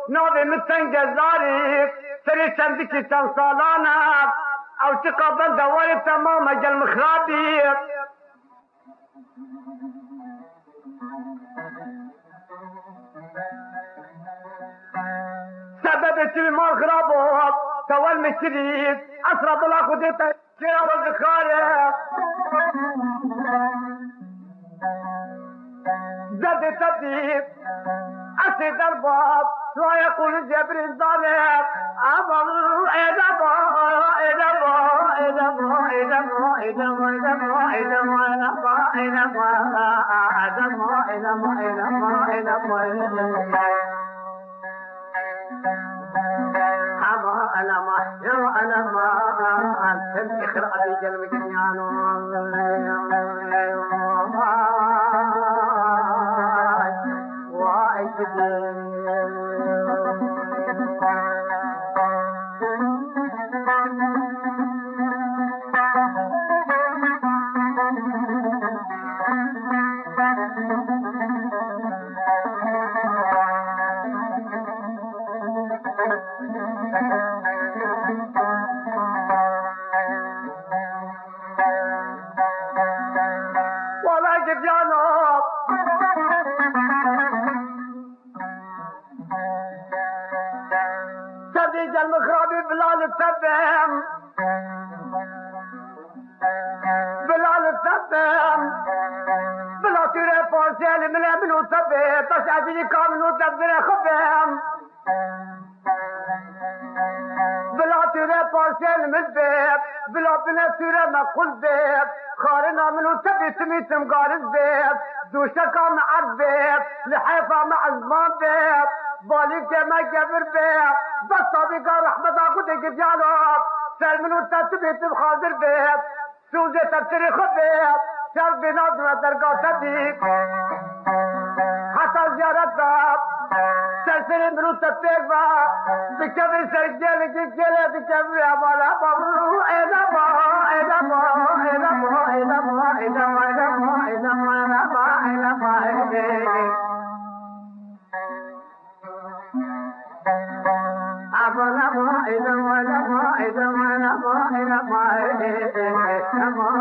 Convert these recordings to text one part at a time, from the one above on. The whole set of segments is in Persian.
نوبي متن جزاري سري شمدكي تنصالانا او تقبل دواري تمام اجل مخرابي سببت المال خرابه تول مشريد اسرب الله خديتا كيرا والذخاري زاد تبديد أسد الباب لا يقول جبريل ظالم أبل إدبا إدبا إدبا إدبا إدبا إدبا إدبا إدبا إدبا إدبا إدبا أنا ما أنا ما أنت إخراء بجلب جنيانو المخرابي بلال التبم بلال التبم بلا ترى فوزيل من ابن تبم بس عزيزي كامل تبم خبم بلا ترى فوزيل من بيت بلا بنا ترى مقول بيت خارنا من تبي تميتم قارز بيت دوشكا مع البيت لحيفا مع الزمان بيت بالك ما جبر بيت بس صديقة رحمة أخذك جانب سر منو تتبيت بخاطر بيت سوزة تبتري خبيت سر بناظرة درقا صديق حتى زيارة باب سر منو تتبيت بكبر سر جيلك جيلة بكبر أمالا بابرو إذا ما إذا ما إذا ما إذا ما إذا ما إذا ما إذا ما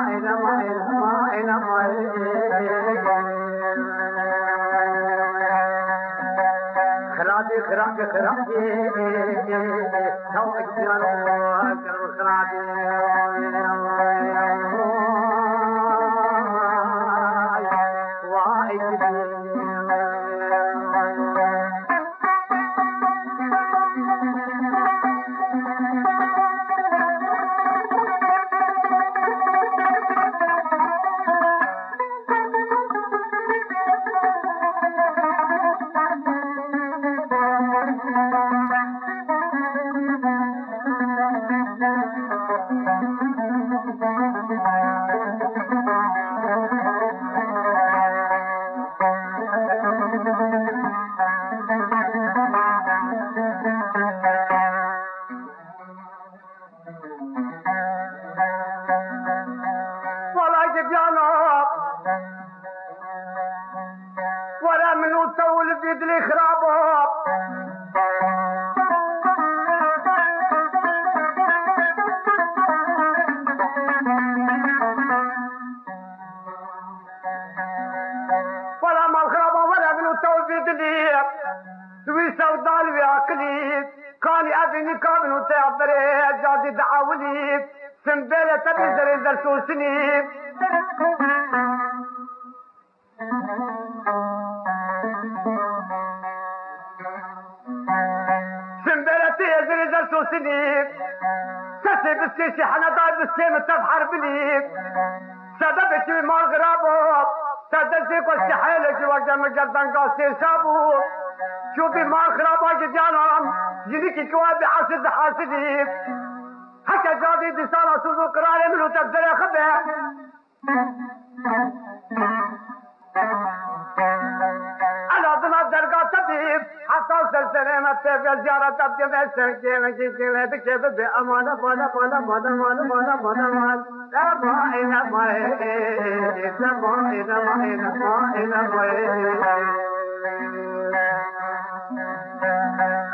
إذا ما إذا ما خرابي خرابي خرابي توك جانو خرابي شوي مال غرابو تدرسي كل حيلك وقت مقدم قاصي سابو شوفي مال غرابو جديانام جديكي كوابي حاسد حاسدي حكا جادي ديسانا سوزو قراري منو تبدأ خبه أنا ضنا درجة طبيب حتى سلسلة ما تبي زيارة تبي بس كيلا تكيف بأمانة بانا بانا بانا بانا بانا بانا بانا لا ما إنا ما إنا ما إنا ما إنا ما إنا ما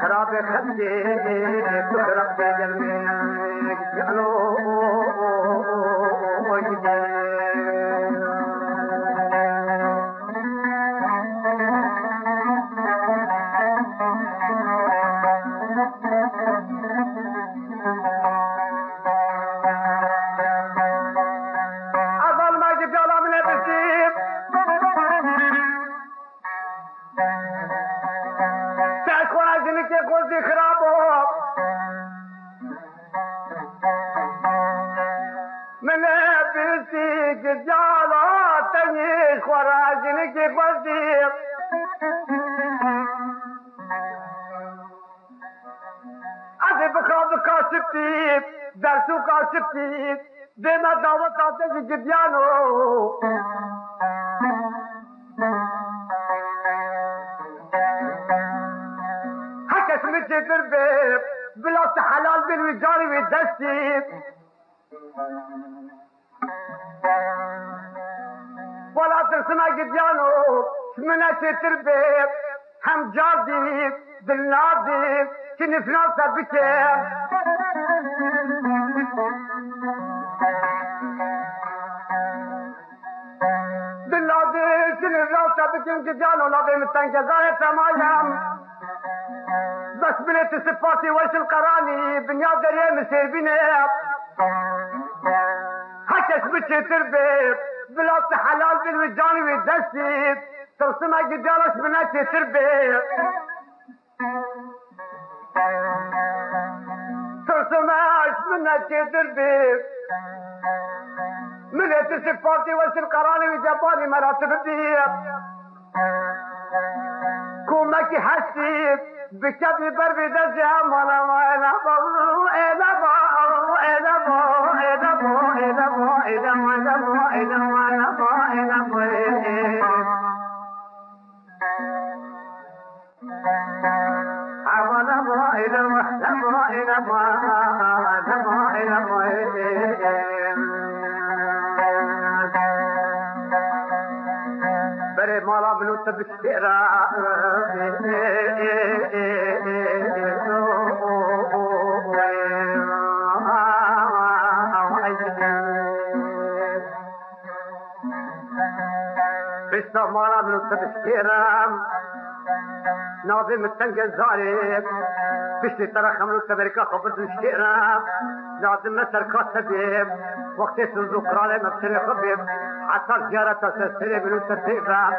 خراب خدي خراب جلمي جلو درسو كاسبتي دينا دعوت آتے جديانو حكا اسمي تربي بلا حلال بالوجاري والدستي ولا ترسنا جديانو اسمنا تربي هم جاردي بالنادي كنفنا سبكي بالله كل الراسة بكين جديانو لابي متنجزاية تمايم بس بنت صفاتي وش القراني بنيا دريه مسير بني حكش بتشي تربي بلا حلال بالوجاني والدستي ترسمها جديانوش بناتي تربي ترسمهاش بناتي تربي من صفاتي وش القراني وجباني مراتب الدير كومك حسيت بكبي بربي دجام وانا وانا بو انا بو انا بو انا بو انا بو انا وانا بو انا وانا بو انا بو انا بو انا بو انا بو انا بو بري مالا منو تبشيرا بسا مالا منو تبشيرا ناظم التنقل زارك بشتي ترى خمرو تبركا خبرت الشيرا ناظم نسر كاتبيب وقت سنزوكرالي مبسري خبيب حتى زيارة تسلسلي بلو ترتيبا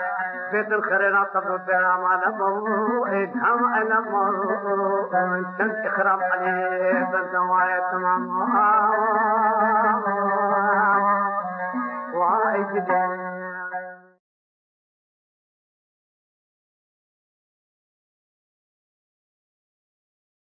بيت الخرينات تبرو بها معنا موعدهم أنا موعد كنت إخرام عليه بالزوايا تمام وعيد